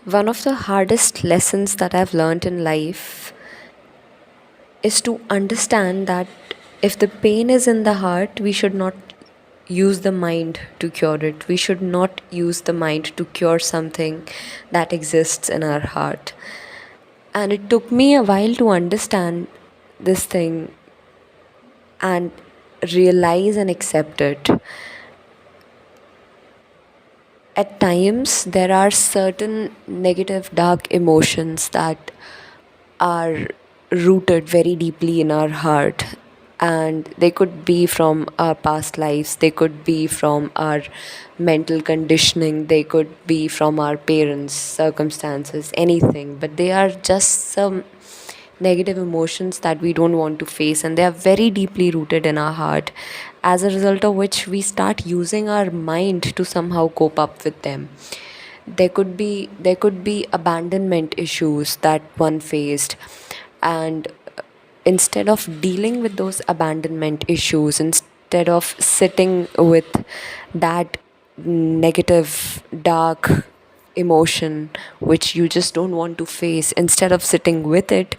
One of the hardest lessons that I've learned in life is to understand that if the pain is in the heart, we should not use the mind to cure it. We should not use the mind to cure something that exists in our heart. And it took me a while to understand this thing and realize and accept it. At times, there are certain negative, dark emotions that are rooted very deeply in our heart, and they could be from our past lives, they could be from our mental conditioning, they could be from our parents' circumstances, anything, but they are just some negative emotions that we don't want to face, and they are very deeply rooted in our heart, as a result of which we start using our mind to somehow cope up with them. There could be abandonment issues that one faced, and instead of dealing with those abandonment issues, instead of sitting with that negative dark emotion which you just don't want to face, instead of sitting with it,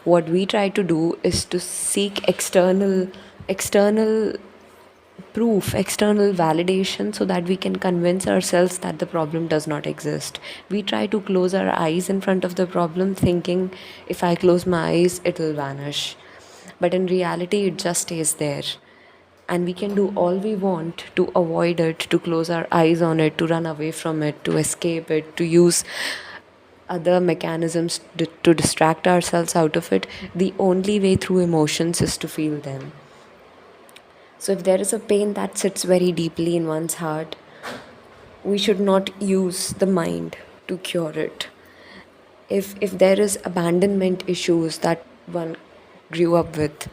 what we try to do is to seek external proof, external validation, so that we can convince ourselves that the problem does not exist. We try to close our eyes in front of the problem, thinking if I close my eyes, it will vanish. But in reality, it just stays there. And we can do all we want to avoid it, to close our eyes on it, to run away from it, to escape it, to use other mechanisms to distract ourselves out of it. The only way through emotions is to feel them. So, if there is a pain that sits very deeply in one's heart, we should not use the mind to cure it. If there is abandonment issues that one grew up with,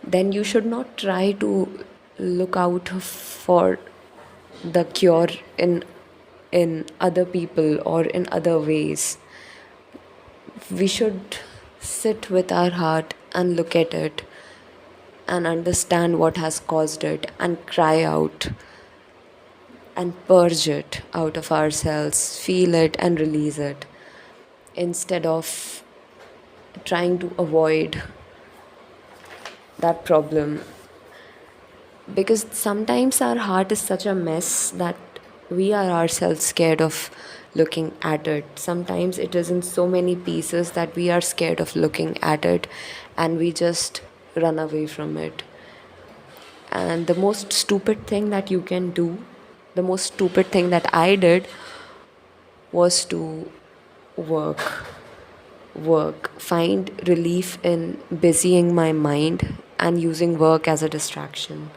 then you should not try to look out for the cure in other people or in other ways. We should sit with our heart and look at it and understand what has caused it and cry out and purge it out of ourselves, feel it and release it, instead of trying to avoid that problem. Because sometimes our heart is such a mess that we are ourselves scared of looking at it. Sometimes it is in so many pieces that we are scared of looking at it, and we just run away from it. And the most stupid thing that you can do, the most stupid thing that I did, was to work. Find relief in busying my mind and using work as a distraction.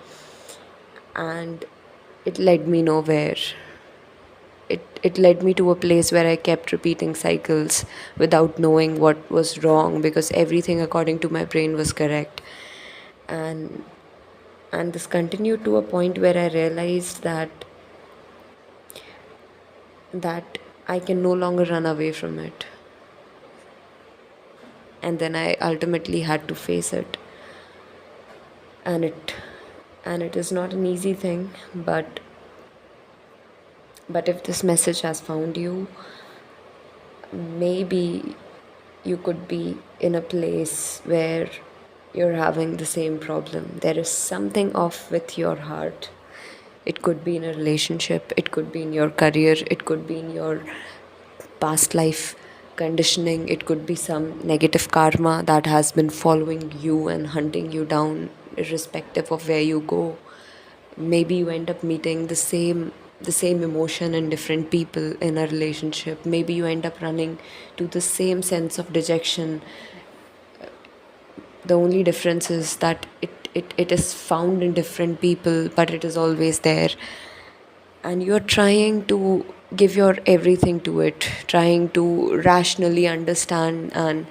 And it led me nowhere. It led me to a place where I kept repeating cycles without knowing what was wrong, because everything according to my brain was correct. And this continued to a point where I realized that I can no longer run away from it. And then I ultimately had to face it. And it is not an easy thing, but if this message has found you, maybe you could be in a place where you're having the same problem. There is something off with your heart. It could be in a relationship, it could be in your career, it could be in your past life conditioning, it could be some negative karma that has been following you and hunting you down, irrespective of where you go. Maybe you end up meeting the same emotion in different people in a relationship. Maybe you end up running to the same sense of dejection. The only difference is that it is found in different people, but it is always there. And you're trying to give your everything to it, trying to rationally understand and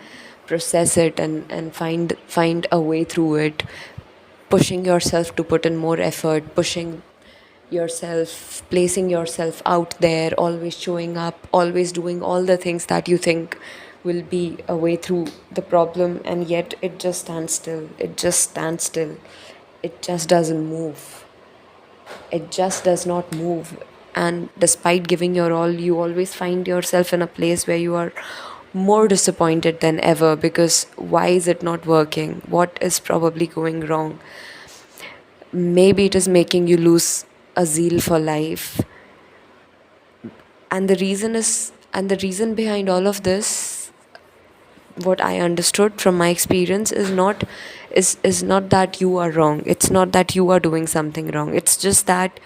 process it, and find a way through it, pushing yourself to put in more effort, pushing yourself, placing yourself out there, always showing up, always doing all the things that you think will be a way through the problem, and yet it just stands still. It just stands still. It just doesn't move. It just does not move. and despite giving your all, you always find yourself in a place where you are more disappointed than ever, because why is it not working? What is probably going wrong? Maybe it is making you lose a zeal for life. And the reason behind all of this, what I understood from my experience, is not that you are wrong. It's not that you are doing something wrong. It's just that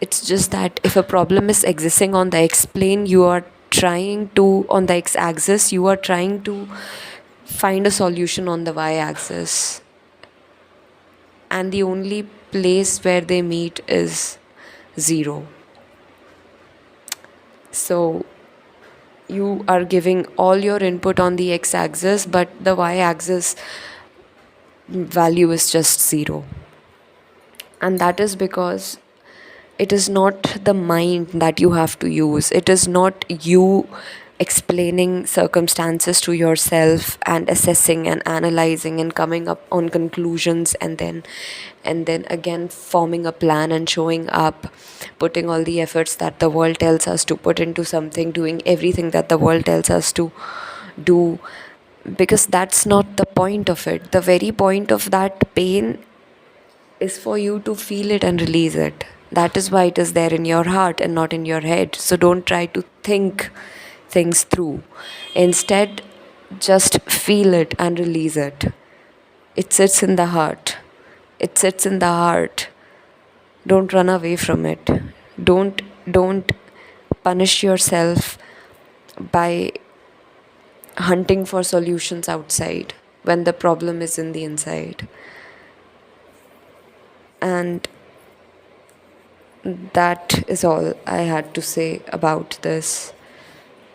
if a problem is existing on the x plane, you are trying to, on the x axis, you are trying to find a solution on the y axis, and the only place where they meet is 0. So you are giving all your input on the x axis, but the y axis value is just 0. And that is because it is not the mind that you have to use. It is not you explaining circumstances to yourself and assessing and analyzing and coming up on conclusions, and then again forming a plan and showing up, putting all the efforts that the world tells us to put into something, doing everything that the world tells us to do, because that's not the point of it. The very point of that pain is for you to feel it and release it. That is why it is there in your heart and not in your head. So don't try to think things through. Instead, just feel it and release it. It sits in the heart. It sits in the heart. Don't run away from it. Don't punish yourself by hunting for solutions outside when the problem is in the inside. And that is all I had to say about this.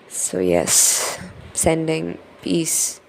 So, yes, sending peace.